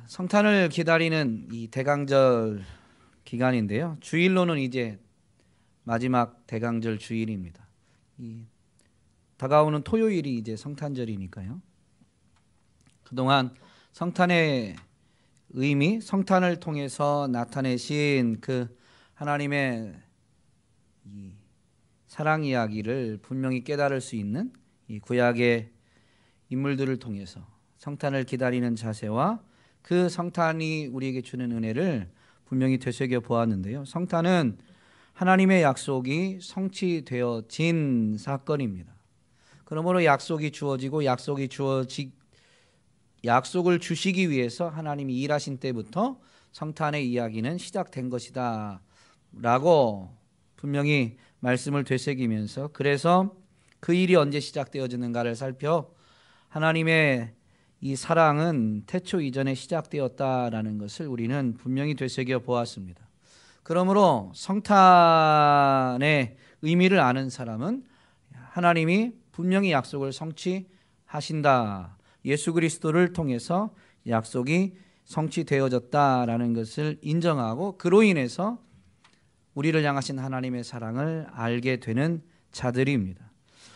성탄을 기다리는 이 대강절 기간인데요. 주일로는 이제 마지막 대강절 주일입니다. 다가오는 토요일이 이제 성탄절이니까요. 그동안 성탄의 의미, 성탄을 통해서 나타내신 그 하나님의 이 사랑 이야기를 분명히 깨달을 수 있는 이 구약의 인물들을 통해서 성탄을 기다리는 자세와 그 성탄이 우리에게 주는 은혜를 분명히 되새겨 보았는데요. 성탄은 하나님의 약속이 성취되어진 사건입니다. 그러므로 약속이 주어지고 약속을 주시기 위해서 하나님이 일하신 때부터 성탄의 이야기는 시작된 것이다 라고 분명히 말씀을 되새기면서, 그래서 그 일이 언제 시작되어지는가를 살펴 하나님의 이 사랑은 태초 이전에 시작되었다라는 것을 우리는 분명히 되새겨 보았습니다. 그러므로 성탄의 의미를 아는 사람은 하나님이 분명히 약속을 성취하신다, 예수 그리스도를 통해서 약속이 성취되어졌다라는 것을 인정하고 그로 인해서 우리를 향하신 하나님의 사랑을 알게 되는 자들입니다.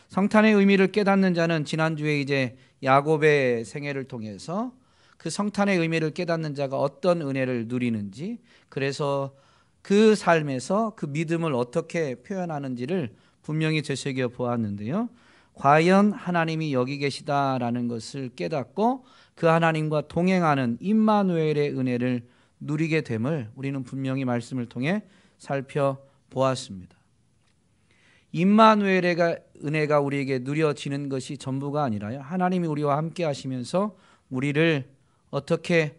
성탄의 의미를 깨닫는 자는 지난주에 이제 야곱의 생애를 통해서 그 성탄의 의미를 깨닫는 자가 어떤 은혜를 누리는지, 그래서 그 삶에서 그 믿음을 어떻게 표현하는지를 분명히 되새겨 보았는데요. 과연 하나님이 여기 계시다라는 것을 깨닫고 그 하나님과 동행하는 임마누엘의 은혜를 누리게 됨을 우리는 분명히 말씀을 통해 살펴보았습니다. 임마누엘의 은혜가 우리에게 누려지는 것이 전부가 아니라요, 하나님이 우리와 함께 하시면서 우리를 어떻게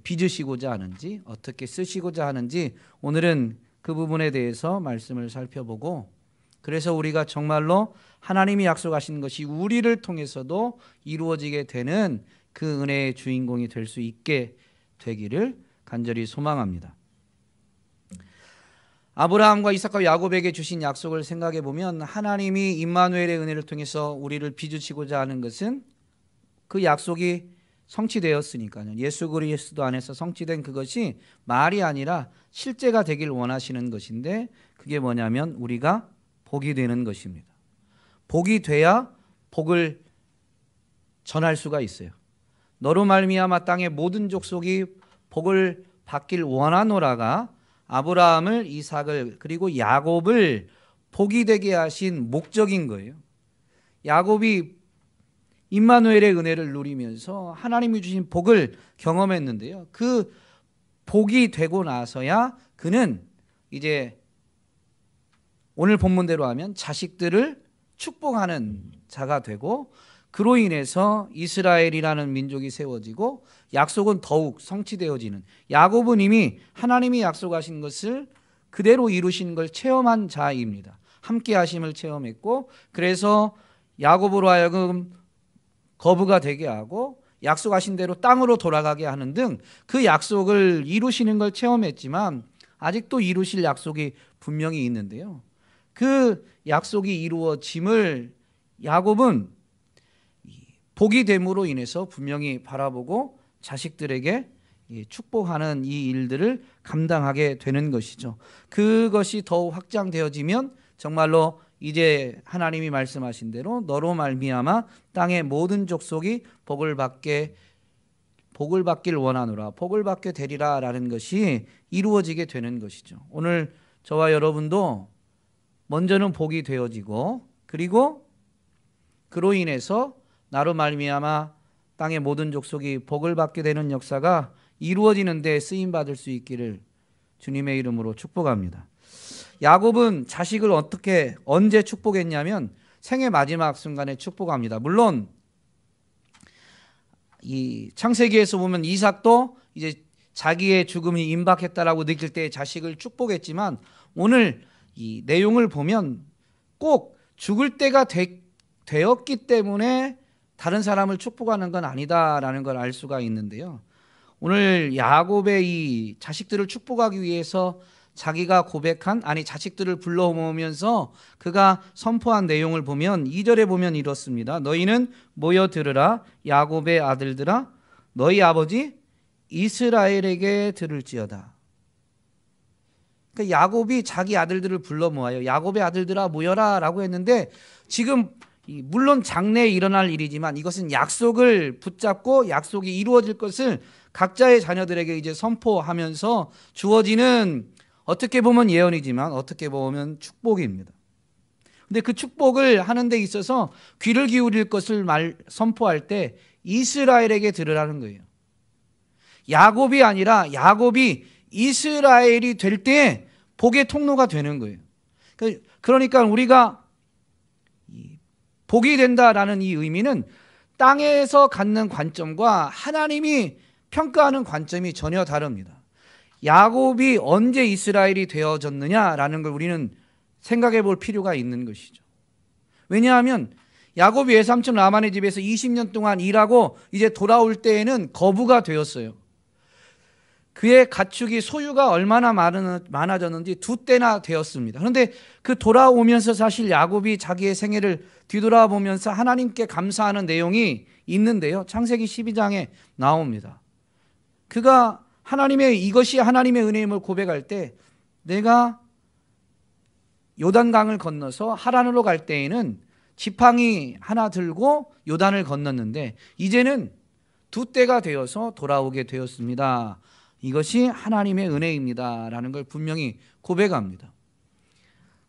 빚으시고자 하는지, 어떻게 쓰시고자 하는지, 오늘은 그 부분에 대해서 말씀을 살펴보고, 그래서 우리가 정말로 하나님이 약속하신 것이 우리를 통해서도 이루어지게 되는 그 은혜의 주인공이 될 수 있게 되기를 간절히 소망합니다. 아브라함과 이삭과 야곱에게 주신 약속을 생각해 보면 하나님이 임마누엘의 은혜를 통해서 우리를 빚으시고자 하는 것은 그 약속이 성취되었으니까요. 예수 그리스도 안에서 성취된 그것이 말이 아니라 실제가 되길 원하시는 것인데, 그게 뭐냐면 우리가 복이 되는 것입니다. 복이 돼야 복을 전할 수가 있어요. 너로 말미암아 땅의 모든 족속이 복을 받길 원하노라가 아브라함을, 이삭을, 그리고 야곱을 복이 되게 하신 목적인 거예요. 야곱이 임마누엘의 은혜를 누리면서 하나님이 주신 복을 경험했는데요, 그 복이 되고 나서야 그는 이제 오늘 본문대로 하면 자식들을 축복하는 자가 되고, 그로 인해서 이스라엘이라는 민족이 세워지고 약속은 더욱 성취되어지는, 야곱은 이미 하나님이 약속하신 것을 그대로 이루신 걸 체험한 자입니다. 함께 하심을 체험했고, 그래서 야곱으로 하여금 거부가 되게 하고 약속하신 대로 땅으로 돌아가게 하는 등 그 약속을 이루시는 걸 체험했지만 아직도 이루실 약속이 분명히 있는데요, 그 약속이 이루어짐을 야곱은 복이 됨으로 인해서 분명히 바라보고 자식들에게 축복하는 이 일들을 감당하게 되는 것이죠. 그것이 더욱 확장되어지면 정말로 이제 하나님이 말씀하신 대로 너로 말미암아 땅의 모든 족속이 복을 받길 원하노라, 복을 받게 되리라 라는 것이 이루어지게 되는 것이죠. 오늘 저와 여러분도 먼저는 복이 되어지고, 그리고 그로 인해서 나로 말미암아 땅의 모든 족속이 복을 받게 되는 역사가 이루어지는 데 쓰임 받을 수 있기를 주님의 이름으로 축복합니다. 야곱은 자식을 언제 축복했냐면 생의 마지막 순간에 축복합니다. 물론 이 창세기에서 보면 이삭도 이제 자기의 죽음이 임박했다라고 느낄 때 자식을 축복했지만, 오늘 이 내용을 보면 꼭 죽을 때가 되었기 때문에 다른 사람을 축복하는 건 아니다라는 걸 알 수가 있는데요, 오늘 야곱의 이 자식들을 축복하기 위해서 자기가 자식들을 불러오면서 그가 선포한 내용을 보면 2절에 보면 이렇습니다. 너희는 모여 들으라, 야곱의 아들들아, 너희 아버지 이스라엘에게 들을지어다. 그러니까 야곱이 자기 아들들을 불러 모아요. 야곱의 아들들아 모여라 라고 했는데, 지금 물론 장래에 일어날 일이지만 이것은 약속을 붙잡고 약속이 이루어질 것을 각자의 자녀들에게 이제 선포하면서 주어지는, 어떻게 보면 예언이지만 어떻게 보면 축복입니다. 근데 그 축복을 하는 데 있어서 귀를 기울일 것을 선포할 때 이스라엘에게 들으라는 거예요. 야곱이 아니라 야곱이 이스라엘이 될 때 복의 통로가 되는 거예요. 그러니까 우리가 복이 된다라는 이 의미는 땅에서 갖는 관점과 하나님이 평가하는 관점이 전혀 다릅니다. 야곱이 언제 이스라엘이 되어졌느냐라는 걸 우리는 생각해 볼 필요가 있는 것이죠. 왜냐하면 야곱이 외삼촌 라반의 집에서 20년 동안 일하고 이제 돌아올 때에는 거부가 되었어요. 그의 가축이 소유가 얼마나 많아졌는지 2때나 되었습니다. 그런데 그 돌아오면서 사실 야곱이 자기의 생애를 뒤돌아보면서 하나님께 감사하는 내용이 있는데요. 창세기 12장에 나옵니다. 그가 이것이 하나님의 은혜임을 고백할 때, 내가 요단강을 건너서 하란으로 갈 때에는 지팡이 하나 들고 요단을 건넜는데 이제는 2때가 되어서 돌아오게 되었습니다. 이것이 하나님의 은혜입니다 라는 걸 분명히 고백합니다.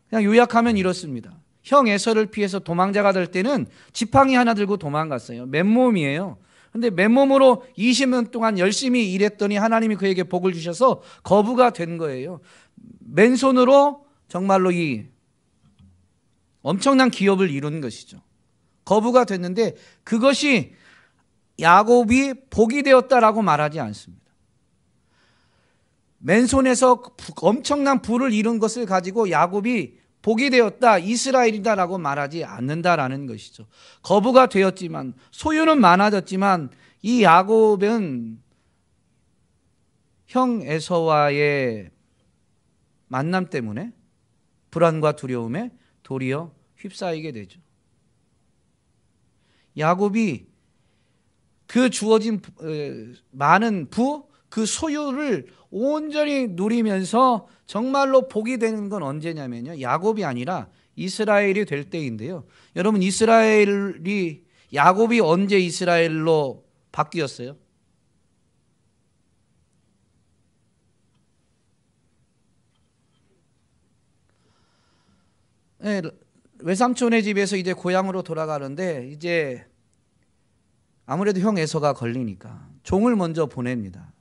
그냥 요약하면 이렇습니다. 형 에서를 피해서 도망자가 될 때는 지팡이 하나 들고 도망갔어요. 맨몸이에요. 근데 맨몸으로 20년 동안 열심히 일했더니 하나님이 그에게 복을 주셔서 거부가 된 거예요. 맨손으로 정말로 이 엄청난 기업을 이룬 것이죠. 거부가 됐는데 그것이 야곱이 복이 되었다라고 말하지 않습니다. 맨손에서 엄청난 부를 이룬 것을 가지고 야곱이 복이 되었다, 이스라엘이다라고 말하지 않는다라는 것이죠. 거부가 되었지만, 소유는 많아졌지만 이 야곱은 형 에서와의 만남 때문에 불안과 두려움에 도리어 휩싸이게 되죠. 야곱이 그 주어진 많은 그 소유를 온전히 누리면서 정말로 복이 되는 건 언제냐면요, 야곱이 아니라 이스라엘이 될 때인데요. 여러분, 야곱이 언제 이스라엘로 바뀌었어요? 네, 외삼촌의 집에서 이제 고향으로 돌아가는데 이제 아무래도 형 에서가 걸리니까 종을 먼저 보냅니다.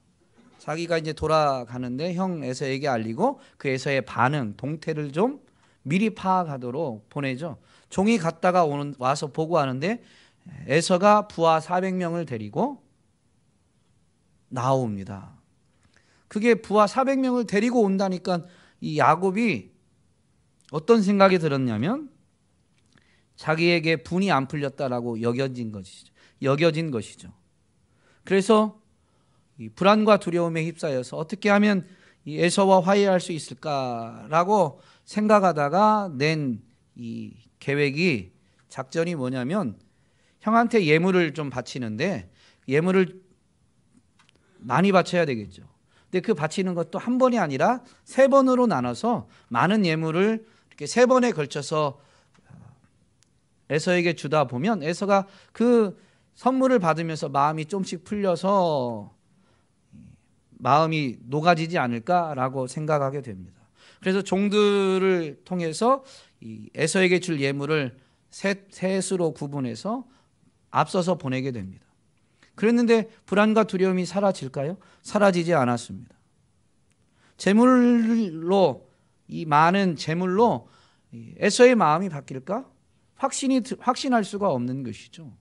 자기가 이제 돌아가는데 형 에서에게 알리고 그 에서의 반응, 동태를 좀 미리 파악하도록 보내죠. 종이 갔다가 와서 보고하는데 에서가 부하 400명을 데리고 나옵니다. 그게 부하 400명을 데리고 온다니까 이 야곱이 어떤 생각이 들었냐면 자기에게 분이 안 풀렸다라고 여겨진 것이죠. 그래서 이 불안과 두려움에 휩싸여서 어떻게 하면 이 에서와 화해할 수 있을까라고 생각하다가 낸 이 계획이, 작전이 뭐냐면 형한테 예물을 좀 바치는데 예물을 많이 바쳐야 되겠죠. 근데 그 바치는 것도 한 번이 아니라 3번으로 나눠서 많은 예물을 이렇게 3번에 걸쳐서 에서에게 주다 보면 에서가 그 선물을 받으면서 마음이 좀씩 풀려서 마음이 녹아지지 않을까라고 생각하게 됩니다. 그래서 종들을 통해서 이 에서에게 줄 예물을 셋으로 구분해서 앞서서 보내게 됩니다. 그랬는데 불안과 두려움이 사라질까요? 사라지지 않았습니다. 이 많은 재물로 에서의 마음이 바뀔까? 확신할 수가 없는 것이죠.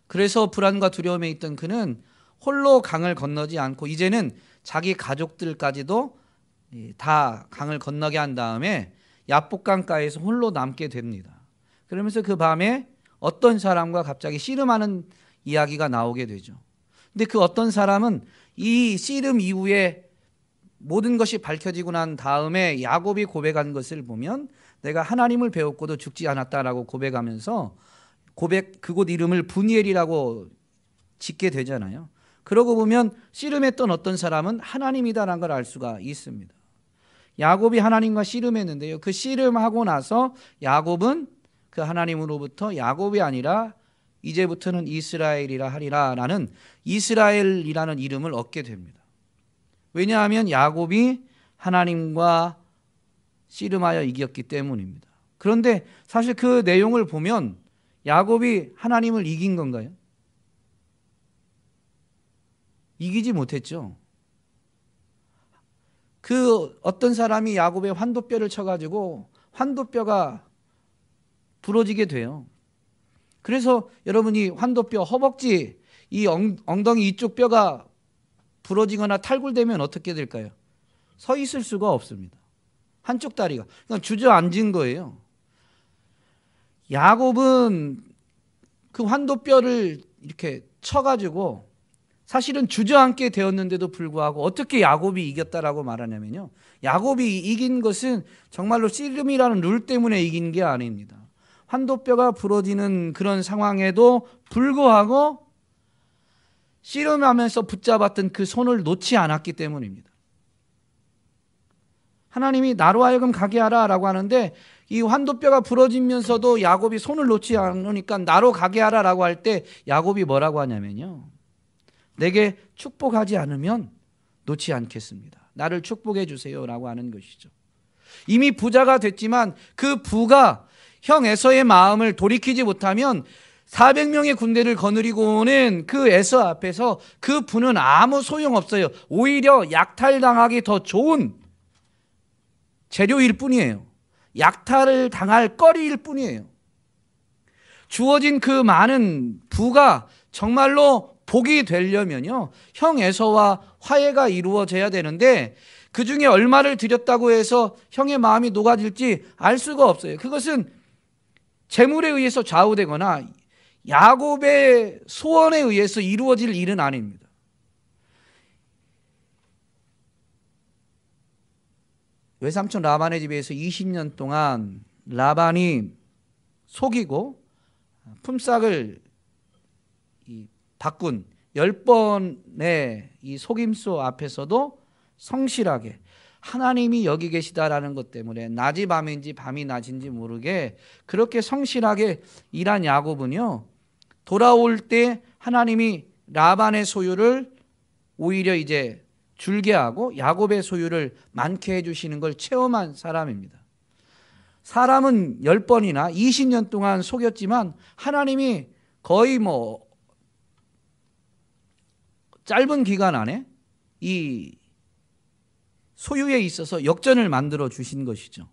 그래서 불안과 두려움에 있던 그는 홀로 강을 건너지 않고 이제는 자기 가족들까지도 다 강을 건너게 한 다음에 야복강가에서 홀로 남게 됩니다. 그러면서 그 밤에 어떤 사람과 갑자기 씨름하는 이야기가 나오게 되죠. 근데 그 어떤 사람은 이 씨름 이후에 모든 것이 밝혀지고 난 다음에 야곱이 고백한 것을 보면 내가 하나님을 배웠고도 죽지 않았다라고 고백하면서 그곳 이름을 분이엘이라고 짓게 되잖아요. 그러고 보면 씨름했던 어떤 사람은 하나님이다라는 걸 알 수가 있습니다. 야곱이 하나님과 씨름했는데요. 그 씨름하고 나서 야곱은 그 하나님으로부터 야곱이 아니라 이제부터는 이스라엘이라 하리라라는 이스라엘이라는 이름을 얻게 됩니다. 왜냐하면 야곱이 하나님과 씨름하여 이겼기 때문입니다. 그런데 사실 그 내용을 보면 야곱이 하나님을 이긴 건가요? 이기지 못했죠. 그 어떤 사람이 야곱의 환도뼈를 쳐가지고 환도뼈가 부러지게 돼요. 그래서 여러분이 환도뼈, 허벅지, 이 엉덩이 이쪽 뼈가 부러지거나 탈굴되면 어떻게 될까요? 서 있을 수가 없습니다. 한쪽 다리가 그냥 주저앉은 거예요. 야곱은 그 환도뼈를 이렇게 쳐가지고 사실은 주저앉게 되었는데도 불구하고 어떻게 야곱이 이겼다라고 말하냐면요. 야곱이 이긴 것은 정말로 씨름이라는 룰 때문에 이긴 게 아닙니다. 환도뼈가 부러지는 그런 상황에도 불구하고 씨름하면서 붙잡았던 그 손을 놓지 않았기 때문입니다. 하나님이 나로 하여금 가게 하라 라고 하는데 이 환도뼈가 부러지면서도 야곱이 손을 놓지 않으니까 나로 가게 하라 라고 할 때 야곱이 뭐라고 하냐면요. 내게 축복하지 않으면 놓지 않겠습니다. 나를 축복해 주세요 라고 하는 것이죠. 이미 부자가 됐지만 그 부가 형 에서의 마음을 돌이키지 못하면 400명의 군대를 거느리고 오는 그 에서 앞에서 그 부는 아무 소용없어요. 오히려 약탈당하기 더 좋은 재료일 뿐이에요. 약탈을 당할 거리일 뿐이에요. 주어진 그 많은 부가 정말로 복이 되려면요. 형 에서와 화해가 이루어져야 되는데 그 중에 얼마를 드렸다고 해서 형의 마음이 녹아질지 알 수가 없어요. 그것은 재물에 의해서 좌우되거나 야곱의 소원에 의해서 이루어질 일은 아닙니다. 외삼촌 라반의 집에서 20년 동안 라반이 속이고 품삯을 바꾼 10번의 이 속임수 앞에서도 성실하게 하나님이 여기 계시다라는 것 때문에 낮이 밤인지 밤이 낮인지 모르게 그렇게 성실하게 일한 야곱은요. 돌아올 때 하나님이 라반의 소유를 오히려 이제 줄게 하고 야곱의 소유를 많게 해주시는 걸 체험한 사람입니다. 사람은 10번이나 20년 동안 속였지만 하나님이 거의 짧은 기간 안에 이 소유에 있어서 역전을 만들어 주신 것이죠.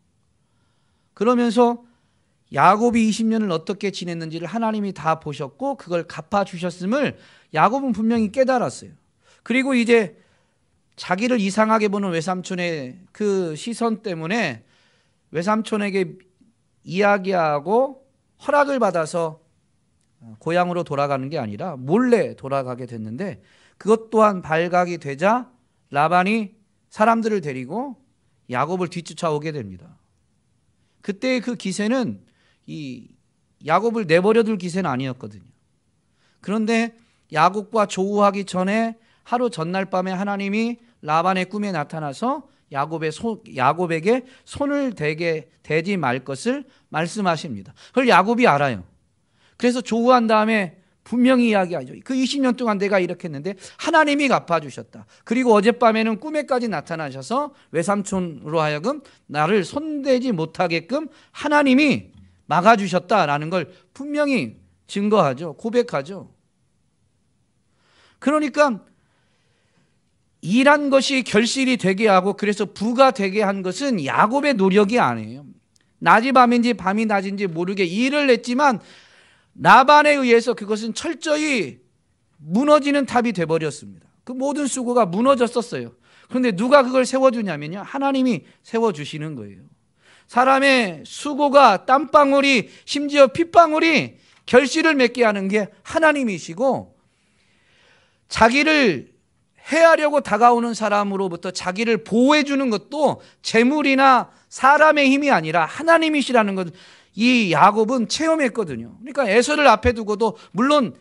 그러면서 야곱이 20년을 어떻게 지냈는지를 하나님이 다 보셨고 그걸 갚아주셨음을 야곱은 분명히 깨달았어요. 그리고 이제 자기를 이상하게 보는 외삼촌의 그 시선 때문에 외삼촌에게 이야기하고 허락을 받아서 고향으로 돌아가는 게 아니라 몰래 돌아가게 됐는데 그것 또한 발각이 되자 라반이 사람들을 데리고 야곱을 뒤쫓아오게 됩니다. 그때의 그 기세는 이 야곱을 내버려둘 기세는 아니었거든요. 그런데 야곱과 조우하기 전에 하루 전날 밤에 하나님이 라반의 꿈에 나타나서 야곱에게 손을 대지 말 것을 말씀하십니다. 그걸 야곱이 알아요. 그래서 조우한 다음에 분명히 이야기하죠. 그 20년 동안 내가 이렇게 했는데 하나님이 갚아주셨다. 그리고 어젯밤에는 꿈에까지 나타나셔서 외삼촌으로 하여금 나를 손대지 못하게끔 하나님이 막아주셨다라는 걸 분명히 증거하죠. 고백하죠. 그러니까 일한 것이 결실이 되게 하고 그래서 부가 되게 한 것은 야곱의 노력이 아니에요. 낮이 밤인지 밤이 낮인지 모르게 일을 했지만 라반에 의해서 그것은 철저히 무너지는 탑이 돼버렸습니다. 그 모든 수고가 무너졌었어요. 그런데 누가 그걸 세워주냐면요. 하나님이 세워주시는 거예요. 사람의 수고가 땀방울이 심지어 핏방울이 결실을 맺게 하는 게 하나님이시고 자기를 해하려고 다가오는 사람으로부터 자기를 보호해 주는 것도 재물이나 사람의 힘이 아니라 하나님이시라는 것 이 야곱은 체험했거든요. 그러니까 에서를 앞에 두고도 물론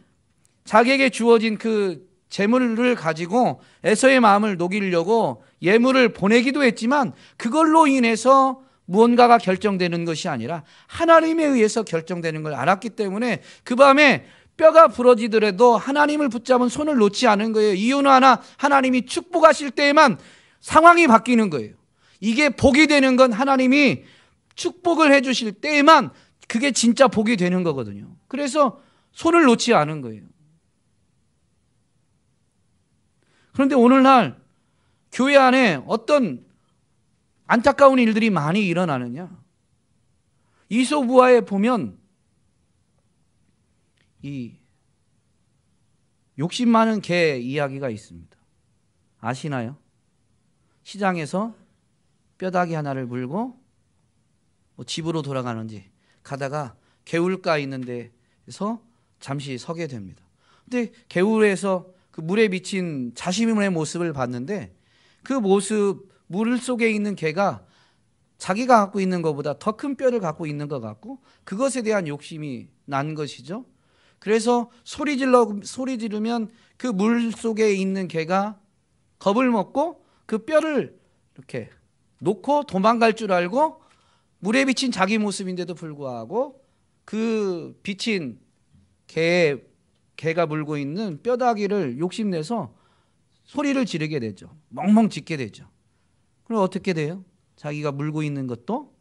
자기에게 주어진 그 재물을 가지고 에서의 마음을 녹이려고 예물을 보내기도 했지만 그걸로 인해서 무언가가 결정되는 것이 아니라 하나님에 의해서 결정되는 걸 알았기 때문에 그 밤에 뼈가 부러지더라도 하나님을 붙잡은 손을 놓지 않은 거예요. 이유는 하나, 하나님이 축복하실 때에만 상황이 바뀌는 거예요. 이게 복이 되는 건 하나님이 축복을 해주실 때에만 그게 진짜 복이 되는 거거든요. 그래서 손을 놓지 않은 거예요. 그런데 오늘날 교회 안에 어떤 안타까운 일들이 많이 일어나느냐? 이솝우화에 보면 이 욕심 많은 개 이야기가 있습니다. 아시나요? 시장에서 뼈다귀 하나를 물고 집으로 돌아가는지 가다가 개울가 있는 데서 잠시 서게 됩니다. 근데 개울에서 그 물에 비친 자신의 모습을 봤는데 그 모습, 물 속에 있는 개가 자기가 갖고 있는 것보다 더 큰 뼈를 갖고 있는 것 같고 그것에 대한 욕심이 난 것이죠. 그래서 소리 지르면 그 물 속에 있는 개가 겁을 먹고 그 뼈를 이렇게 놓고 도망갈 줄 알고 물에 비친 자기 모습인데도 불구하고 그 비친 개가 물고 있는 뼈다귀를 욕심내서 소리를 지르게 되죠. 멍멍 짖게 되죠. 그럼 어떻게 돼요? 자기가 물고 있는 것도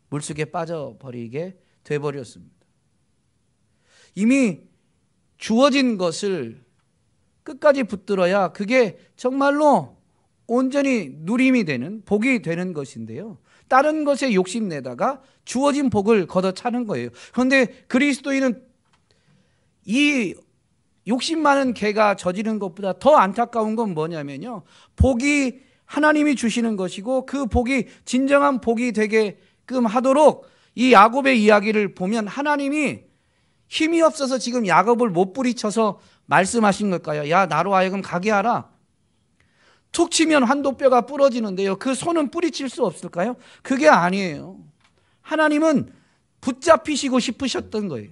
물속에 빠져버리게 돼버렸습니다. 이미 주어진 것을 끝까지 붙들어야 그게 정말로 온전히 누림이 되는, 복이 되는 것인데요. 다른 것에 욕심내다가 주어진 복을 걷어차는 거예요. 그런데 그리스도인은 이 욕심 많은 개가 저지른 것보다 더 안타까운 건 뭐냐면요. 복이 하나님이 주시는 것이고 그 복이 진정한 복이 되게끔 하도록 이 야곱의 이야기를 보면 하나님이 힘이 없어서 지금 야곱을 못 부리쳐서 말씀하신 걸까요? 야, 나로 하여금 가게 하라. 툭 치면 환도뼈가 부러지는데요. 그 손은 뿌리칠 수 없을까요? 그게 아니에요. 하나님은 붙잡히시고 싶으셨던 거예요.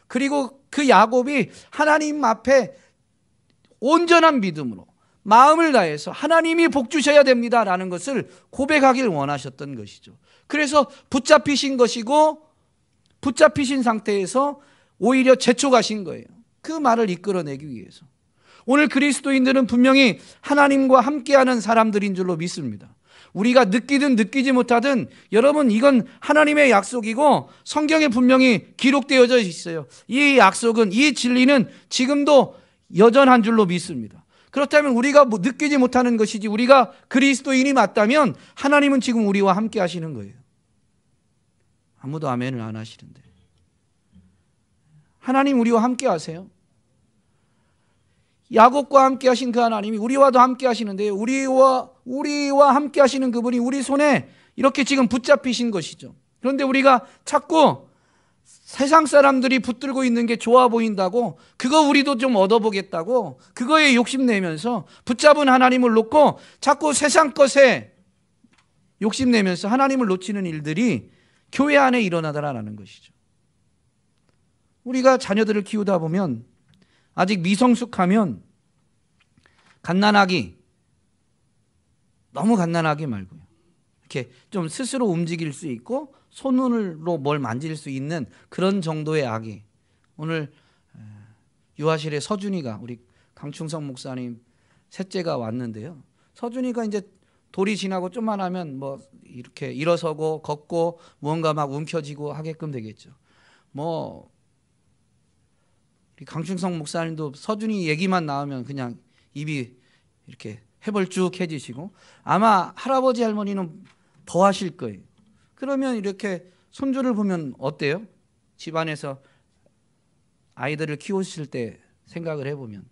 그리고 그 야곱이 하나님 앞에 온전한 믿음으로 마음을 다해서 하나님이 복 주셔야 됩니다라는 것을 고백하길 원하셨던 것이죠. 그래서 붙잡히신 것이고 붙잡히신 상태에서 오히려 재촉하신 거예요. 그 말을 이끌어내기 위해서. 오늘 그리스도인들은 분명히 하나님과 함께하는 사람들인 줄로 믿습니다. 우리가 느끼든 느끼지 못하든 여러분 이건 하나님의 약속이고 성경에 분명히 기록되어져 있어요. 이 약속은, 이 진리는 지금도 여전한 줄로 믿습니다. 그렇다면 우리가 느끼지 못하는 것이지 우리가 그리스도인이 맞다면 하나님은 지금 우리와 함께 하시는 거예요. 아무도 아멘을 안 하시는데. 하나님 우리와 함께 하세요. 야곱과 함께 하신 그 하나님이 우리와도 함께 하시는데요. 우리와 함께 하시는 그분이 우리 손에 이렇게 지금 붙잡히신 것이죠. 그런데 우리가 자꾸 세상 사람들이 붙들고 있는 게 좋아 보인다고 그거 우리도 좀 얻어보겠다고 그거에 욕심내면서 붙잡은 하나님을 놓고 자꾸 세상 것에 욕심내면서 하나님을 놓치는 일들이 교회 안에 일어나더라라는 것이죠. 우리가 자녀들을 키우다 보면 아직 미성숙하면 너무 갓난하게 말고요. 이렇게 좀 스스로 움직일 수 있고 손으로 뭘 만질 수 있는 그런 정도의 아기. 오늘 유아실에 서준이가 우리 강충성 목사님 셋째가 왔는데요. 서준이가 이제 돌이 지나고 좀만 하면 뭐 이렇게 일어서고 걷고 무언가 막 움켜쥐고 하게끔 되겠죠. 뭐 우리 강충성 목사님도 서준이 얘기만 나오면 그냥 입이 이렇게 해벌쭉해지시고 아마 할아버지 할머니는 더 하실 거예요. 그러면 이렇게 손주를 보면 어때요? 집안에서 아이들을 키우실 때 생각을 해보면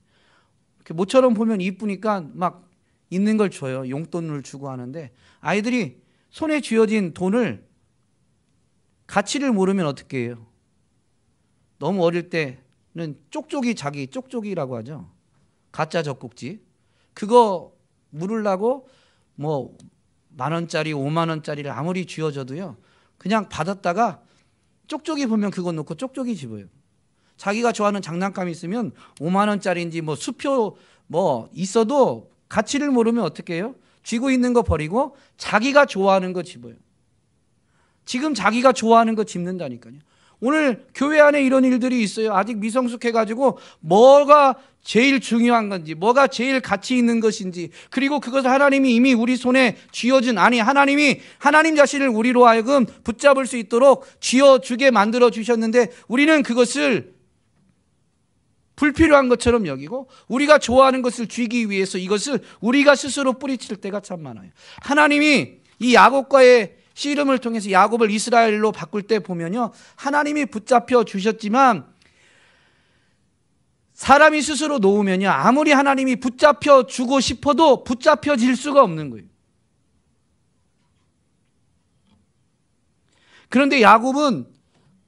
이렇게 모처럼 보면 이쁘니까 막 있는 걸 줘요. 용돈을 주고 하는데 아이들이 손에 쥐어진 돈을 가치를 모르면 어떻게 해요? 너무 어릴 때는 쪽쪽이라고 하죠. 가짜 젖꼭지. 그거 물으려고 뭐 10,000원짜리 50,000원짜리를 아무리 쥐어줘도요. 그냥 받았다가 쪽쪽이 보면 그거 놓고 쪽쪽이 집어요. 자기가 좋아하는 장난감이 있으면 5만 원짜리인지 뭐 수표 뭐 있어도 가치를 모르면 어떻게 해요? 쥐고 있는 거 버리고 자기가 좋아하는 거 집어요. 지금 자기가 좋아하는 거 집는다니까요. 오늘 교회 안에 이런 일들이 있어요. 아직 미성숙해가지고 뭐가 제일 중요한 건지, 뭐가 제일 가치 있는 것인지, 그리고 그것을 하나님이 이미 우리 손에 쥐어준, 아니 하나님이 하나님 자신을 우리로 하여금 붙잡을 수 있도록 쥐어주게 만들어 주셨는데 우리는 그것을 불필요한 것처럼 여기고 우리가 좋아하는 것을 쥐기 위해서 이것을 우리가 스스로 뿌리칠 때가 참 많아요. 하나님이 이 야곱과의 씨름을 통해서 야곱을 이스라엘로 바꿀 때 보면요, 하나님이 붙잡혀 주셨지만 사람이 스스로 놓으면요, 아무리 하나님이 붙잡혀 주고 싶어도 붙잡혀질 수가 없는 거예요. 그런데 야곱은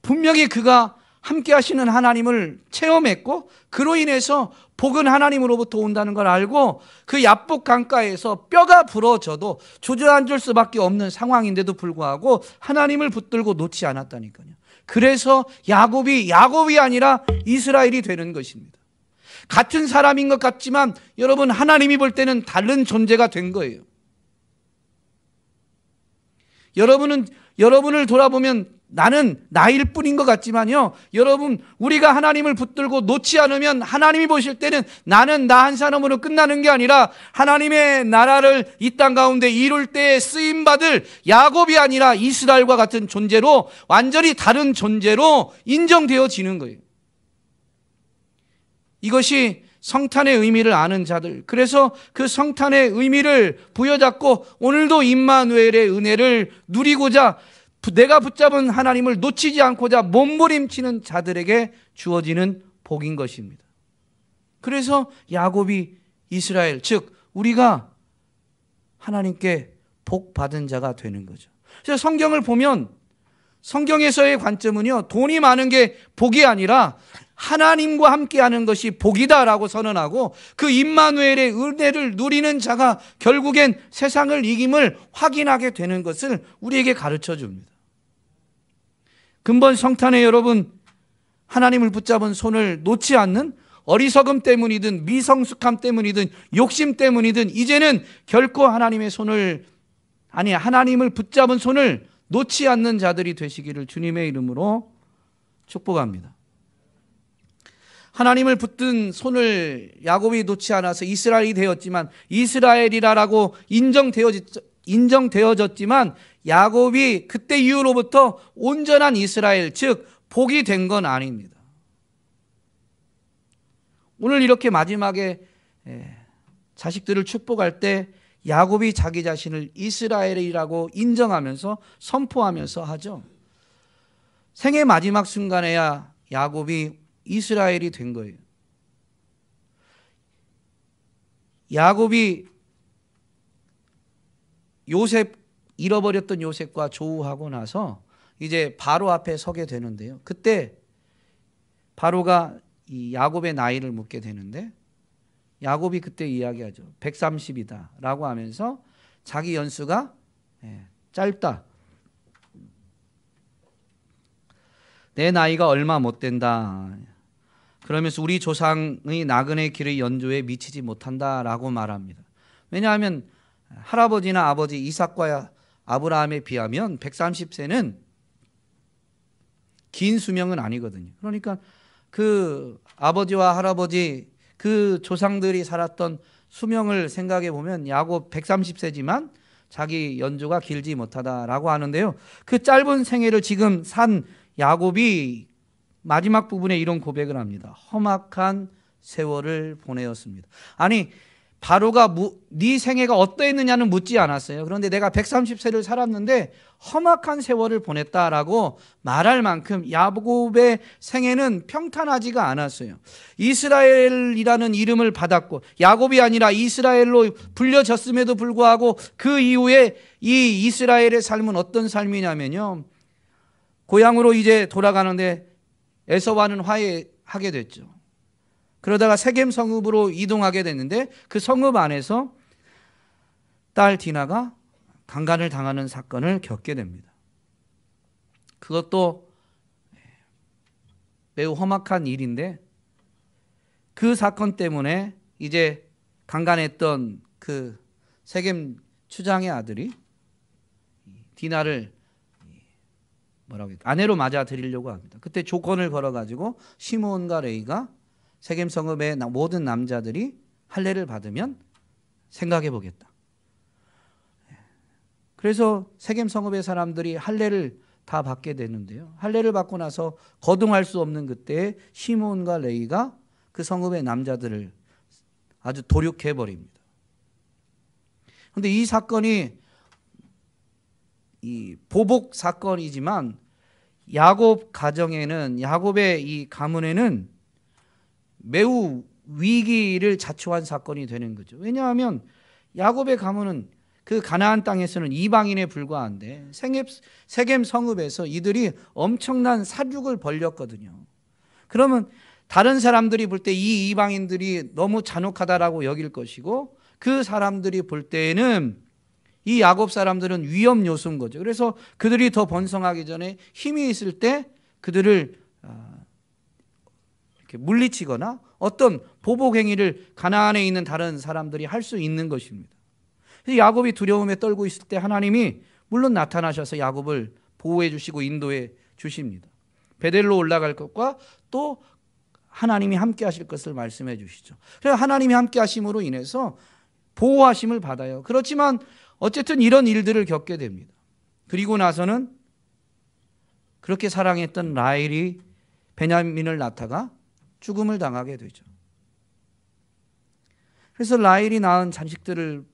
분명히 그가 함께 하시는 하나님을 체험했고 그로 인해서 복은 하나님으로부터 온다는 걸 알고 그 야복 강가에서 뼈가 부러져도 주저앉을 수밖에 없는 상황인데도 불구하고 하나님을 붙들고 놓지 않았다니까요. 그래서 야곱이 아니라 이스라엘이 되는 것입니다. 같은 사람인 것 같지만 여러분, 하나님이 볼 때는 다른 존재가 된 거예요. 여러분을 돌아보면 나는 나일 뿐인 것 같지만요, 여러분, 우리가 하나님을 붙들고 놓지 않으면 하나님이 보실 때는 나는 나 한 사람으로 끝나는 게 아니라 하나님의 나라를 이 땅 가운데 이룰 때에 쓰임받을 야곱이 아니라 이스라엘과 같은 존재로, 완전히 다른 존재로 인정되어지는 거예요. 이것이 성탄의 의미를 아는 자들, 그래서 그 성탄의 의미를 부여잡고 오늘도 임마누엘의 은혜를 누리고자 내가 붙잡은 하나님을 놓치지 않고자 몸부림치는 자들에게 주어지는 복인 것입니다. 그래서 야곱이 이스라엘, 즉 우리가 하나님께 복 받은 자가 되는 거죠. 그래서 성경을 보면 성경에서의 관점은요, 돈이 많은 게 복이 아니라 하나님과 함께하는 것이 복이다라고 선언하고 그 임마누엘의 은혜를 누리는 자가 결국엔 세상을 이김을 확인하게 되는 것을 우리에게 가르쳐 줍니다. 근본 성탄에 여러분, 하나님을 붙잡은 손을 놓지 않는 어리석음 때문이든 미성숙함 때문이든 욕심 때문이든 이제는 결코 하나님의 손을, 아니 하나님을 붙잡은 손을 놓지 않는 자들이 되시기를 주님의 이름으로 축복합니다. 하나님을 붙든 손을 야곱이 놓지 않아서 이스라엘이 되었지만, 이스라엘이라고 인정되어졌지만 야곱이 그때 이후로부터 온전한 이스라엘, 즉 복이 된 건 아닙니다. 오늘 이렇게 마지막에 자식들을 축복할 때 야곱이 자기 자신을 이스라엘이라고 인정하면서 선포하면서 하죠. 생의 마지막 순간에야 야곱이 이스라엘이 된 거예요. 야곱이 잃어버렸던 요셉과 조우하고 나서 이제 바로 앞에 서게 되는데요. 그때 바로가 이 야곱의 나이를 묻게 되는데 야곱이 그때 이야기하죠. 130이다 라고 하면서 자기 연수가 짧다. 내 나이가 얼마 못 된다. 그러면서 우리 조상의 나그네 길의 연조에 미치지 못한다라고 말합니다. 왜냐하면 할아버지나 아버지 이삭과 아브라함에 비하면 130세는 긴 수명은 아니거든요. 그러니까 그 아버지와 할아버지 그 조상들이 살았던 수명을 생각해 보면 야곱 130세지만 자기 연조가 길지 못하다라고 하는데요. 그 짧은 생애를 지금 산 야곱이 마지막 부분에 이런 고백을 합니다. 험악한 세월을 보내었습니다. 아니, 바로가 네 생애가 어떠했느냐는 묻지 않았어요. 그런데 내가 130세를 살았는데 험악한 세월을 보냈다라고 말할 만큼 야곱의 생애는 평탄하지가 않았어요. 이스라엘이라는 이름을 받았고 야곱이 아니라 이스라엘로 불려졌음에도 불구하고 그 이후에 이 이스라엘의 삶은 어떤 삶이냐면요, 고향으로 이제 돌아가는데 에서와는 화해하게 됐죠. 그러다가 세겜 성읍으로 이동하게 됐는데 그 성읍 안에서 딸 디나가 강간을 당하는 사건을 겪게 됩니다. 그것도 매우 험악한 일인데 그 사건 때문에 이제 강간했던 그 세겜 추장의 아들이 디나를 아내로 맞아 드리려고 합니다. 그때 조건을 걸어가지고 시므온과 레위가 세겜 성읍의 모든 남자들이 할례를 받으면 생각해 보겠다. 그래서 세겜 성읍의 사람들이 할례를 다 받게 되는데요. 할례를 받고 나서 거동할 수 없는 그때에 시므온과 레위가 그 성읍의 남자들을 아주 도륙해 버립니다. 그런데 이 사건이 이 보복 사건이지만 야곱 가정에는, 야곱의 이 가문에는 매우 위기를 자초한 사건이 되는 거죠. 왜냐하면 야곱의 가문은 그 가나안 땅에서는 이방인에 불과한데 세겜 성읍에서 이들이 엄청난 사륙을 벌였거든요. 그러면 다른 사람들이 볼 때 이 이방인들이 너무 잔혹하다라고 여길 것이고, 그 사람들이 볼 때에는 이 야곱 사람들은 위험 요소인 거죠. 그래서 그들이 더 번성하기 전에 힘이 있을 때 그들을 이렇게 물리치거나 어떤 보복 행위를 가나안에 있는 다른 사람들이 할 수 있는 것입니다. 야곱이 두려움에 떨고 있을 때 하나님이 물론 나타나셔서 야곱을 보호해 주시고 인도해 주십니다. 베델로 올라갈 것과 또 하나님이 함께 하실 것을 말씀해 주시죠. 그래서 하나님이 함께 하심으로 인해서 보호하심을 받아요. 그렇지만 어쨌든 이런 일들을 겪게 됩니다. 그리고 나서는 그렇게 사랑했던 라헬이 베냐민을 낳다가 죽음을 당하게 되죠. 그래서 라헬이 낳은 자식들을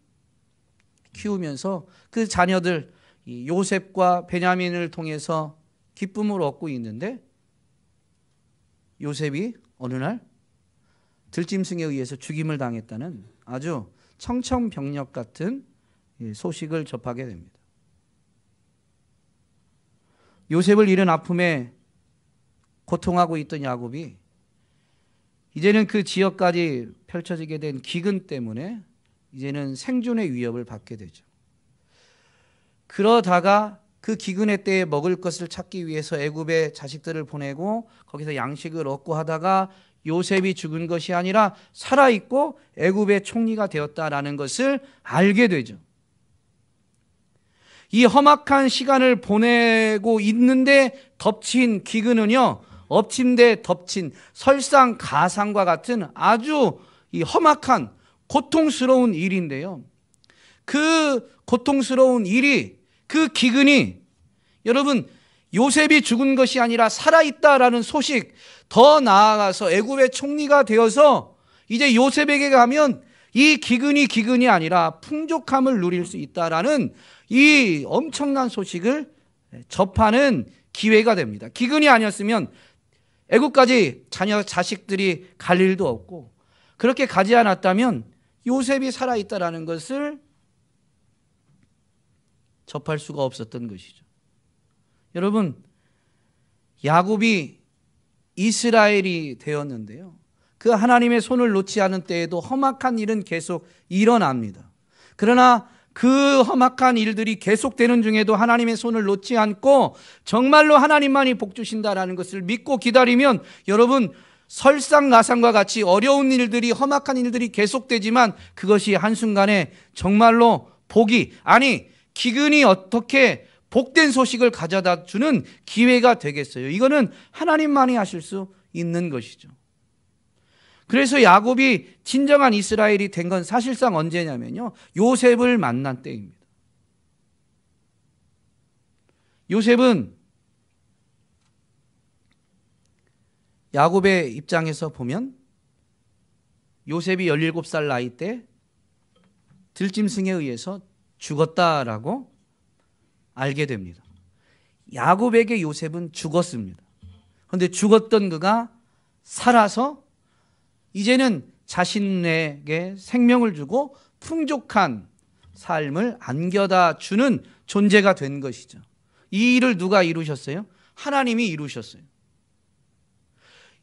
키우면서 그 자녀들 요셉과 베냐민을 통해서 기쁨을 얻고 있는데, 요셉이 어느 날 들짐승에 의해서 죽임을 당했다는 아주 청천벽력 같은 소식을 접하게 됩니다. 요셉을 잃은 아픔에 고통하고 있던 야곱이 이제는 그 지역까지 펼쳐지게 된 기근 때문에 이제는 생존의 위협을 받게 되죠. 그러다가 그 기근의 때에 먹을 것을 찾기 위해서 애굽에 자식들을 보내고 거기서 양식을 얻고 하다가 요셉이 죽은 것이 아니라 살아있고 애굽의 총리가 되었다라는 것을 알게 되죠. 이 험악한 시간을 보내고 있는데 덮친 기근은요, 엎친 데 덮친 설상가상과 같은 아주 이 험악한 고통스러운 일인데요. 그 고통스러운 일이, 그 기근이 여러분 요셉이 죽은 것이 아니라 살아있다라는 소식, 더 나아가서 애굽의 총리가 되어서 이제 요셉에게 가면 이 기근이 아니라 풍족함을 누릴 수 있다라는 이 엄청난 소식을 접하는 기회가 됩니다. 기근이 아니었으면 애굽까지 자식들이 갈 일도 없고, 그렇게 가지 않았다면 요셉이 살아있다라는 것을 접할 수가 없었던 것이죠. 여러분, 야곱이 이스라엘이 되었는데요, 그 하나님의 손을 놓지 않은 때에도 험악한 일은 계속 일어납니다. 그러나 그 험악한 일들이 계속되는 중에도 하나님의 손을 놓지 않고 정말로 하나님만이 복 주신다라는 것을 믿고 기다리면, 여러분 설상가상과 같이 어려운 일들이, 험악한 일들이 계속되지만 그것이 한순간에 정말로 복이, 아니 기근이 어떻게 복된 소식을 가져다 주는 기회가 되겠어요. 이거는 하나님만이 하실 수 있는 것이죠. 그래서 야곱이 진정한 이스라엘이 된 건 사실상 언제냐면요, 요셉을 만난 때입니다. 요셉은 야곱의 입장에서 보면 요셉이 17살 나이 때 들짐승에 의해서 죽었다라고 알게 됩니다. 야곱에게 요셉은 죽었습니다. 그런데 죽었던 그가 살아서 이제는 자신에게 생명을 주고 풍족한 삶을 안겨다 주는 존재가 된 것이죠. 이 일을 누가 이루셨어요? 하나님이 이루셨어요.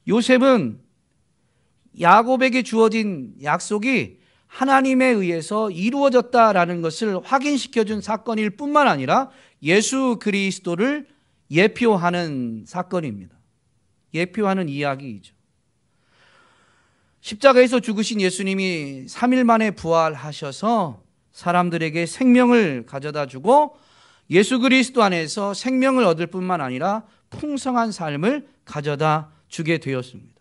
요셉은 야곱에게 주어진 약속이 하나님에 의해서 이루어졌다라는 것을 확인시켜준 사건일 뿐만 아니라 예수 그리스도를 예표하는 사건입니다. 예표하는 이야기이죠. 십자가에서 죽으신 예수님이 3일 만에 부활하셔서 사람들에게 생명을 가져다 주고 예수 그리스도 안에서 생명을 얻을 뿐만 아니라 풍성한 삶을 가져다 주게 되었습니다.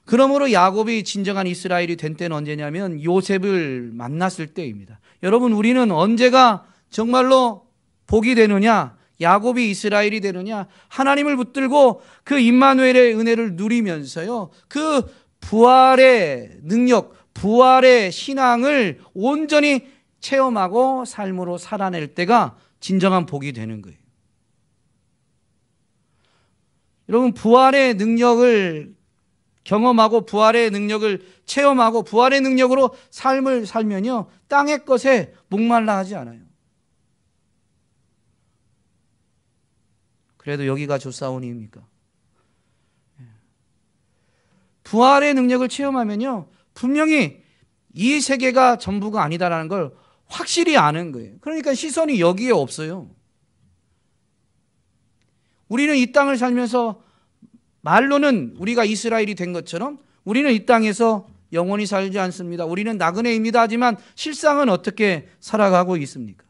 그러므로 야곱이 진정한 이스라엘이 된 때는 언제냐면 요셉을 만났을 때입니다. 여러분, 우리는 언제가 정말로 복이 되느냐, 야곱이 이스라엘이 되느냐, 하나님을 붙들고 그 임마누엘의 은혜를 누리면서요, 그 부활의 능력, 부활의 신앙을 온전히 체험하고 삶으로 살아낼 때가 진정한 복이 되는 거예요. 여러분, 부활의 능력을 경험하고 부활의 능력을 체험하고 부활의 능력으로 삶을 살면요, 땅의 것에 목말라 하지 않아요. 그래도 여기가 좋사오니입니까? 부활의 능력을 체험하면요, 분명히 이 세계가 전부가 아니다라는 걸 확실히 아는 거예요. 그러니까 시선이 여기에 없어요. 우리는 이 땅을 살면서 말로는 우리가 이스라엘이 된 것처럼 우리는 이 땅에서 영원히 살지 않습니다. 우리는 나그네입니다. 하지만 실상은 어떻게 살아가고 있습니까?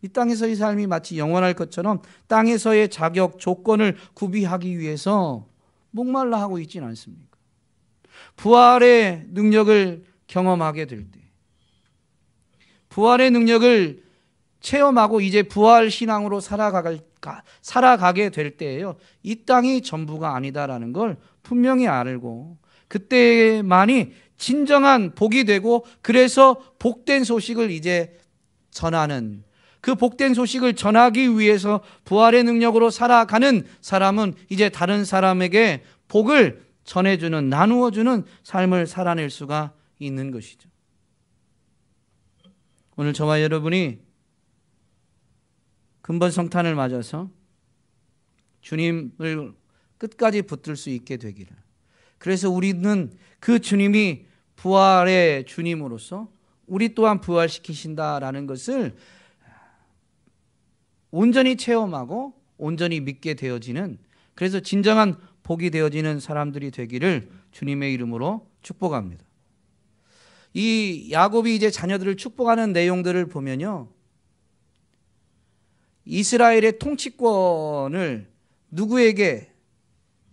이 땅에서의 삶이 마치 영원할 것처럼 땅에서의 자격, 조건을 구비하기 위해서 목말라 하고 있지는 않습니까? 부활의 능력을 경험하게 될 때, 부활의 능력을 체험하고 이제 부활 신앙으로 살아가게 될 때에요, 이 땅이 전부가 아니다라는 걸 분명히 알고 그때만이 진정한 복이 되고, 그래서 복된 소식을 이제 전하는, 그 복된 소식을 전하기 위해서 부활의 능력으로 살아가는 사람은 이제 다른 사람에게 복을 전해주는, 나누어주는 삶을 살아낼 수가 있는 것이죠. 오늘 저와 여러분이 근본 성탄을 맞아서 주님을 끝까지 붙들 수 있게 되기를, 그래서 우리는 그 주님이 부활의 주님으로서 우리 또한 부활시키신다라는 것을 온전히 체험하고 온전히 믿게 되어지는, 그래서 진정한 복이 되어지는 사람들이 되기를 주님의 이름으로 축복합니다. 이 야곱이 이제 자녀들을 축복하는 내용들을 보면요, 이스라엘의 통치권을 누구에게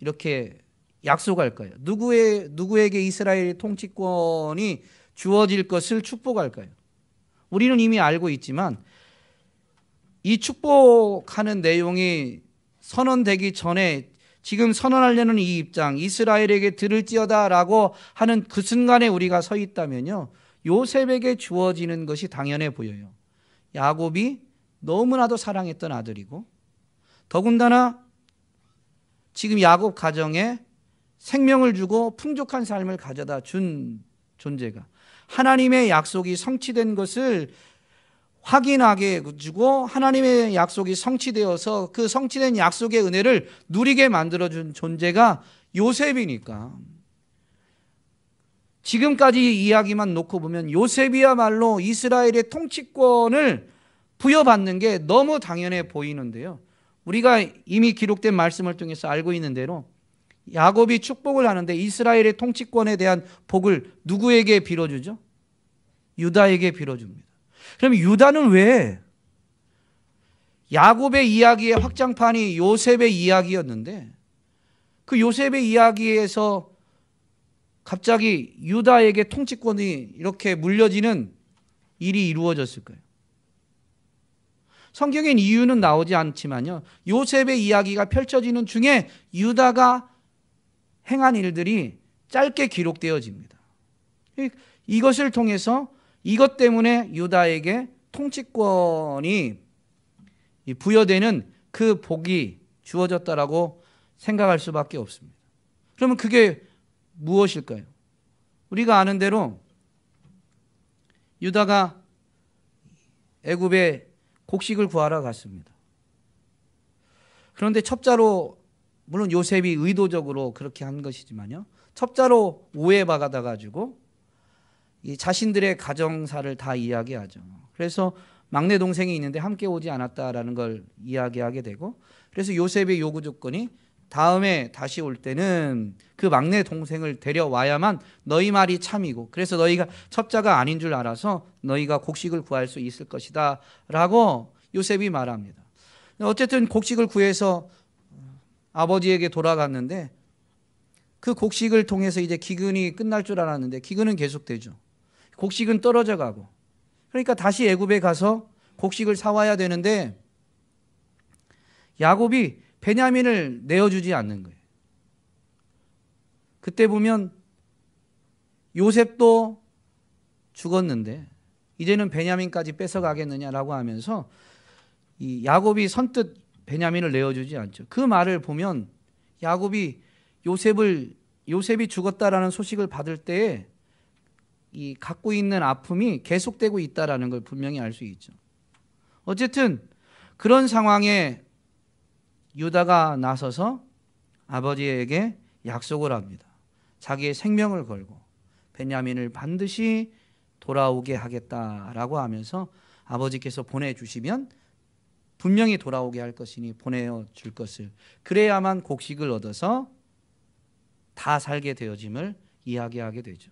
이렇게 약속할까요? 누구에게 이스라엘의 통치권이 주어질 것을 축복할까요? 우리는 이미 알고 있지만 이 축복하는 내용이 선언되기 전에 지금 선언하려는 이 입장, 이스라엘에게 들을지어다라고 하는 그 순간에 우리가 서 있다면요, 요셉에게 주어지는 것이 당연해 보여요. 야곱이 너무나도 사랑했던 아들이고, 더군다나 지금 야곱 가정에 생명을 주고 풍족한 삶을 가져다 준 존재가 하나님의 약속이 성취된 것을 확인하게 해주고 하나님의 약속이 성취되어서 그 성취된 약속의 은혜를 누리게 만들어준 존재가 요셉이니까, 지금까지 이야기만 놓고 보면 요셉이야말로 이스라엘의 통치권을 부여받는 게 너무 당연해 보이는데요, 우리가 이미 기록된 말씀을 통해서 알고 있는 대로 야곱이 축복을 하는데 이스라엘의 통치권에 대한 복을 누구에게 빌어주죠? 유다에게 빌어줍니다. 그럼 유다는 왜? 야곱의 이야기의 확장판이 요셉의 이야기였는데 그 요셉의 이야기에서 갑자기 유다에게 통치권이 이렇게 물려지는 일이 이루어졌을까요? 성경엔 이유는 나오지 않지만요, 요셉의 이야기가 펼쳐지는 중에 유다가 행한 일들이 짧게 기록되어집니다. 이것을 통해서 이것 때문에 유다에게 통치권이 부여되는 그 복이 주어졌다라고 생각할 수밖에 없습니다. 그러면 그게 무엇일까요? 우리가 아는 대로 유다가 애굽에 곡식을 구하러 갔습니다. 그런데 첩자로, 물론 요셉이 의도적으로 그렇게 한 것이지만요, 첩자로 오해받아가지고 이 자신들의 가정사를 다 이야기하죠. 그래서 막내 동생이 있는데 함께 오지 않았다라는 걸 이야기하게 되고, 그래서 요셉의 요구 조건이 다음에 다시 올 때는 그 막내 동생을 데려와야만 너희 말이 참이고, 그래서 너희가 첩자가 아닌 줄 알아서 너희가 곡식을 구할 수 있을 것이다 라고 요셉이 말합니다. 어쨌든 곡식을 구해서 아버지에게 돌아갔는데, 그 곡식을 통해서 이제 기근이 끝날 줄 알았는데 기근은 계속되죠. 곡식은 떨어져 가고, 그러니까 다시 애굽에 가서 곡식을 사와야 되는데 야곱이 베냐민을 내어주지 않는 거예요. 그때 보면 요셉도 죽었는데 이제는 베냐민까지 뺏어가겠느냐라고 하면서 이 야곱이 선뜻 베냐민을 내어주지 않죠. 그 말을 보면 야곱이 요셉이 죽었다라는 소식을 받을 때에 이 갖고 있는 아픔이 계속되고 있다라는 걸 분명히 알 수 있죠. 어쨌든 그런 상황에 유다가 나서서 아버지에게 약속을 합니다. 자기의 생명을 걸고 베냐민을 반드시 돌아오게 하겠다라고 하면서 아버지께서 보내주시면 분명히 돌아오게 할 것이니 보내줄 것을, 그래야만 곡식을 얻어서 다 살게 되어짐을 이야기하게 되죠.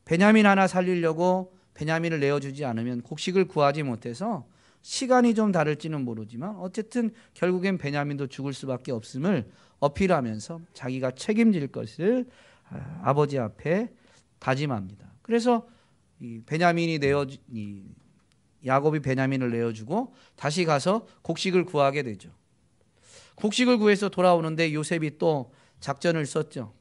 베냐민 하나 살리려고 베냐민을 내어주지 않으면 곡식을 구하지 못해서 시간이 좀 다를지는 모르지만 어쨌든 결국엔 베냐민도 죽을 수밖에 없음을 어필하면서 자기가 책임질 것을 아버지 앞에 다짐합니다. 그래서 야곱이 베냐민을 내어주고 다시 가서 곡식을 구하게 되죠. 곡식을 구해서 돌아오는데 요셉이 또 작전을 썼죠.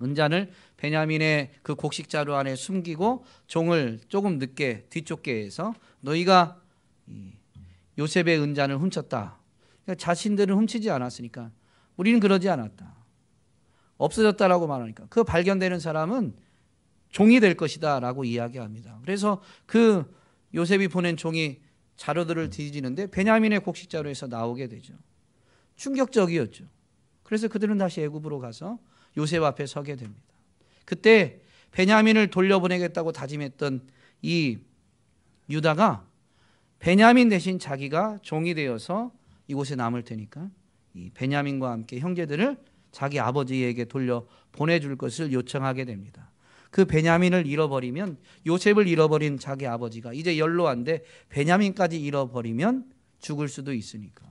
은잔을 베냐민의 그 곡식 자루 안에 숨기고 종을 조금 늦게 뒤쫓게 해서 너희가 요셉의 은잔을 훔쳤다. 그러니까 자신들은 훔치지 않았으니까 우리는 그러지 않았다. 없어졌다라고 말하니까 그 발견되는 사람은 종이 될 것이다 라고 이야기합니다. 그래서 그 요셉이 보낸 종이 자루들을 뒤지는데 베냐민의 곡식 자루에서 나오게 되죠. 충격적이었죠. 그래서 그들은 다시 애굽으로 가서 요셉 앞에 서게 됩니다. 그때 베냐민을 돌려보내겠다고 다짐했던 이 유다가 베냐민 대신 자기가 종이 되어서 이곳에 남을 테니까 이 베냐민과 함께 형제들을 자기 아버지에게 돌려 보내줄 것을 요청하게 됩니다. 그 베냐민을 잃어버리면, 요셉을 잃어버린 자기 아버지가 이제 연로한데 베냐민까지 잃어버리면 죽을 수도 있으니까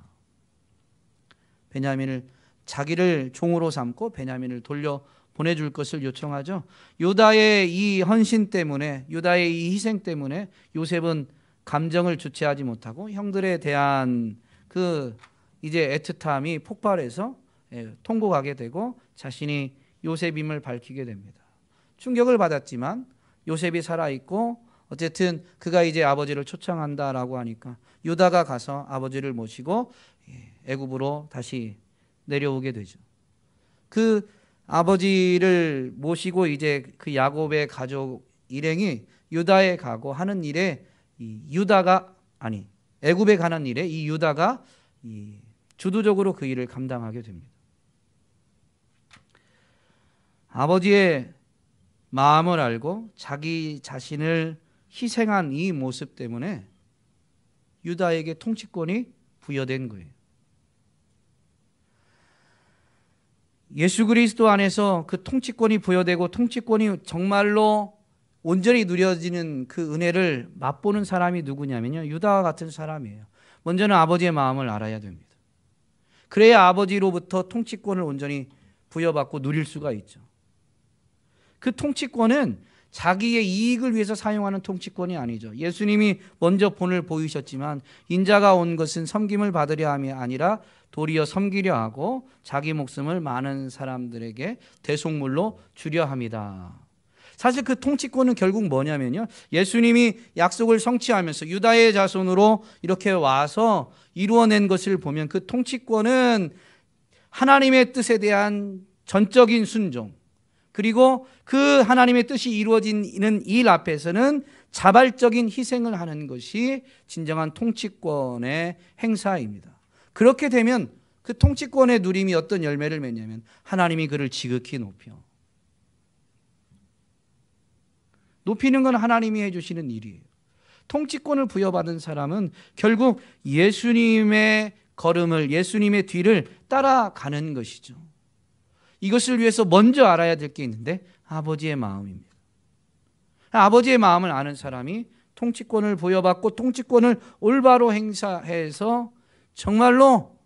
베냐민을 자기를 종으로 삼고 베냐민을 돌려 보내줄 것을 요청하죠. 유다의 이 헌신 때문에, 유다의 이 희생 때문에 요셉은 감정을 주체하지 못하고 형들에 대한 그 이제 애틋함이 폭발해서 통곡하게 되고 자신이 요셉임을 밝히게 됩니다. 충격을 받았지만 요셉이 살아있고 어쨌든 그가 이제 아버지를 초청한다라고 하니까 유다가 가서 아버지를 모시고 애굽으로 다시 내려오게 되죠. 그 아버지를 모시고 이제 그 야곱의 가족 일행이 유다에 가고 하는 일에 애굽에 가는 일에 이 유다가 주도적으로 그 일을 감당하게 됩니다. 아버지의 마음을 알고 자기 자신을 희생한 이 모습 때문에 유다에게 통치권이 부여된 거예요. 예수 그리스도 안에서 그 통치권이 부여되고 통치권이 정말로 온전히 누려지는 그 은혜를 맛보는 사람이 누구냐면요, 유다와 같은 사람이에요. 먼저는 아버지의 마음을 알아야 됩니다. 그래야 아버지로부터 통치권을 온전히 부여받고 누릴 수가 있죠. 그 통치권은 자기의 이익을 위해서 사용하는 통치권이 아니죠. 예수님이 먼저 본을 보이셨지만 인자가 온 것은 섬김을 받으려 함이 아니라 도리어 섬기려 하고 자기 목숨을 많은 사람들에게 대속물로 주려 함이다. 사실 그 통치권은 결국 뭐냐면요, 예수님이 약속을 성취하면서 유다의 자손으로 이렇게 와서 이루어낸 것을 보면 그 통치권은 하나님의 뜻에 대한 전적인 순종, 그리고 그 하나님의 뜻이 이루어지는 일 앞에서는 자발적인 희생을 하는 것이 진정한 통치권의 행사입니다. 그렇게 되면 그 통치권의 누림이 어떤 열매를 맺냐면 하나님이 그를 지극히 높이는 건 하나님이 해주시는 일이에요. 통치권을 부여받은 사람은 결국 예수님의 걸음을, 예수님의 뒤를 따라가는 것이죠. 이것을 위해서 먼저 알아야 될 게 있는데 아버지의 마음입니다. 아버지의 마음을 아는 사람이 통치권을 부여받고 통치권을 올바로 행사해서 정말로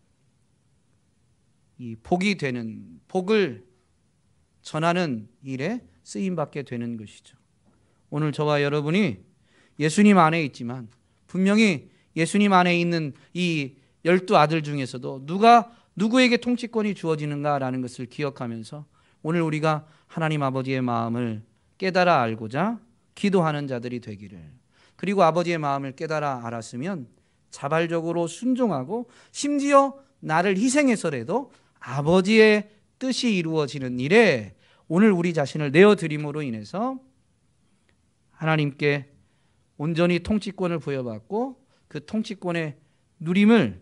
이 복이 되는, 복을 전하는 일에 쓰임받게 되는 것이죠. 오늘 저와 여러분이 예수님 안에 있지만 분명히 예수님 안에 있는 이 12아들 중에서도 누구에게 통치권이 주어지는가라는 것을 기억하면서 오늘 우리가 하나님 아버지의 마음을 깨달아 알고자 기도하는 자들이 되기를, 그리고 아버지의 마음을 깨달아 알았으면 자발적으로 순종하고 심지어 나를 희생해서라도 아버지의 뜻이 이루어지는 일에 오늘 우리 자신을 내어드림으로 인해서 하나님께 온전히 통치권을 부여받고 그 통치권의 누림을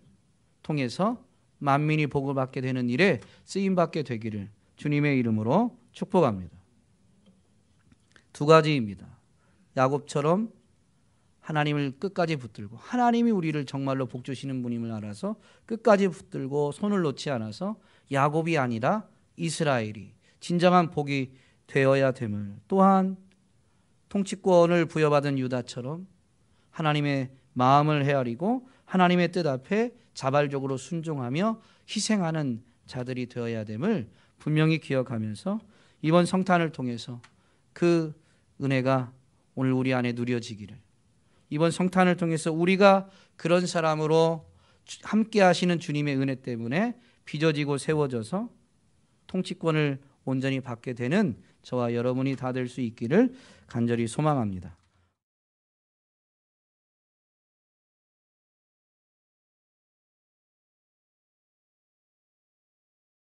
통해서 만민이 복을 받게 되는 일에 쓰임받게 되기를 주님의 이름으로 축복합니다. 두 가지입니다. 야곱처럼 하나님을 끝까지 붙들고, 하나님이 우리를 정말로 복 주시는 분임을 알아서 끝까지 붙들고 손을 놓지 않아서 야곱이 아니라 이스라엘이 진정한 복이 되어야 됨을, 또한 통치권을 부여받은 유다처럼 하나님의 마음을 헤아리고 하나님의 뜻 앞에 자발적으로 순종하며 희생하는 자들이 되어야 됨을 분명히 기억하면서 이번 성탄을 통해서 그 은혜가 오늘 우리 안에 누려지기를, 이번 성탄을 통해서 우리가 그런 사람으로 함께 하시는 주님의 은혜 때문에 빚어지고 세워져서 통치권을 온전히 받게 되는 저와 여러분이 다 될 수 있기를 간절히 소망합니다.